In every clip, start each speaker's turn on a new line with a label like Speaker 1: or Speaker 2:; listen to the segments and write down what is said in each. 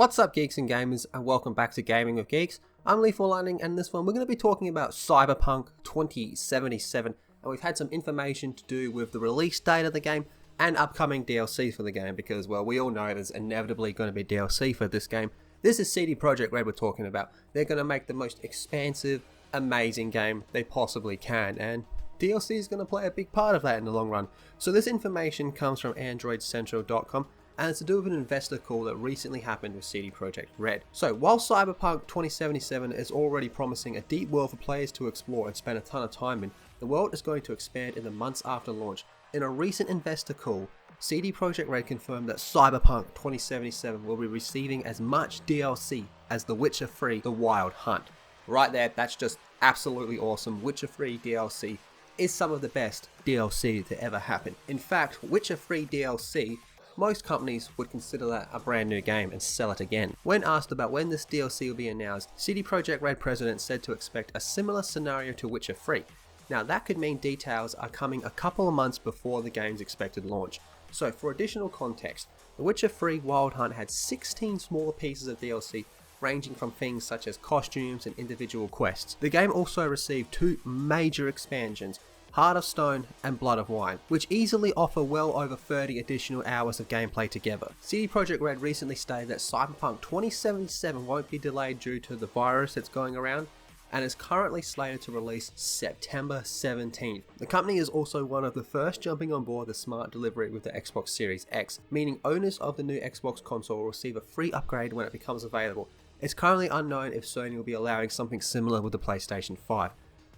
Speaker 1: What's up, geeks and gamers, and welcome back to Gaming with Geeks. I'm Lethal Lightning, and in this one we're going to be talking about Cyberpunk 2077, and we've had some information to do with the release date of the game and upcoming DLC for the game, because, well, we all know there's inevitably going to be DLC for this game. This is CD Projekt Red we're talking about. They're going to make the most expansive, amazing game they possibly can, and DLC is going to play a big part of that in the long run. So this information comes from AndroidCentral.com, and it's to do with an investor call that recently happened with CD Projekt Red. So while Cyberpunk 2077 is already promising a deep world for players to explore and spend a ton of time in, the world is going to expand in the months after launch. In a recent investor call, CD Projekt Red confirmed that Cyberpunk 2077 will be receiving as much DLC as The Witcher 3 The Wild Hunt. Right there, that's just absolutely awesome. Witcher 3 DLC is some of the best DLC to ever happen. In fact, Witcher 3 DLC, most companies would consider that a brand new game and sell it again. When asked about when this DLC will be announced, CD Projekt Red president said to expect a similar scenario to Witcher 3. Now that could mean details are coming a couple of months before the game's expected launch. So for additional context, The Witcher 3 Wild Hunt had 16 smaller pieces of DLC ranging from things such as costumes and individual quests. The game also received two major expansions, Heart of Stone and Blood of Wine, which easily offer well over 30 additional hours of gameplay together. CD Projekt Red recently stated that Cyberpunk 2077 won't be delayed due to the virus that's going around, and is currently slated to release September 17th. The company is also one of the first jumping on board the smart delivery with the Xbox Series X, meaning owners of the new Xbox console will receive a free upgrade when it becomes available. It's currently unknown if Sony will be allowing something similar with the PlayStation 5.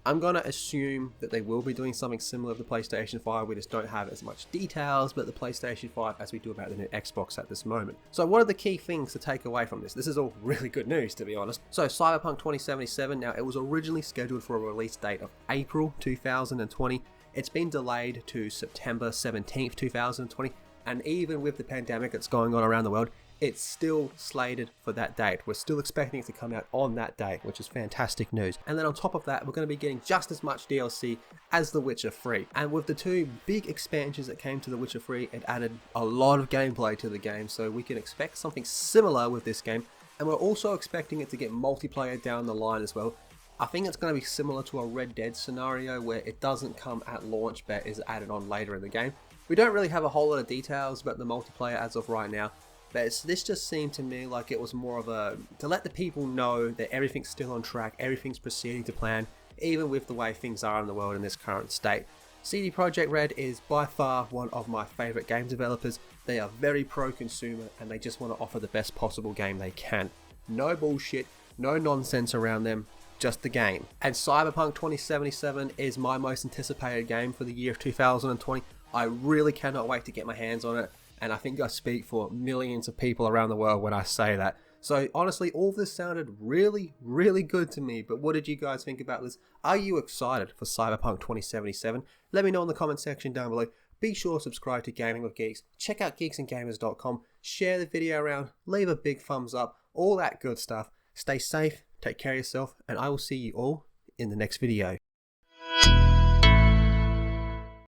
Speaker 1: I'm going to assume that they will be doing something similar with the PlayStation 5, we just don't have as much details about the PlayStation 5 as we do about the new Xbox at this moment. So what are the key things to take away from this? This is all really good news, to be honest. So Cyberpunk 2077, now it was originally scheduled for a release date of April 2020. It's been delayed to September 17th, 2020, and even with the pandemic that's going on around the world, it's still slated for that date. We're still expecting it to come out on that date, which is fantastic news. And then on top of that, we're going to be getting just as much DLC as The Witcher 3. And with the two big expansions that came to The Witcher 3, it added a lot of gameplay to the game, so we can expect something similar with this game. And we're also expecting it to get multiplayer down the line as well. I think it's going to be similar to a Red Dead scenario where it doesn't come at launch but is added on later in the game. We don't really have a whole lot of details about the multiplayer as of right now, but this just seemed to me like it was more of to let the people know that everything's still on track, everything's proceeding to plan, even with the way things are in the world in this current state. CD Projekt Red is by far one of my favourite game developers. They are very pro-consumer and they just want to offer the best possible game they can. No bullshit, no nonsense around them, just the game. And Cyberpunk 2077 is my most anticipated game for the year of 2020. I really cannot wait to get my hands on it. And I think I speak for millions of people around the world when I say that. So honestly, all of this sounded really, really good to me. But what did you guys think about this? Are you excited for Cyberpunk 2077? Let me know in the comment section down below. Be sure to subscribe to Gaming with Geeks. Check out geeksandgamers.com. Share the video around. Leave a big thumbs up. All that good stuff. Stay safe. Take care of yourself. And I will see you all in the next video.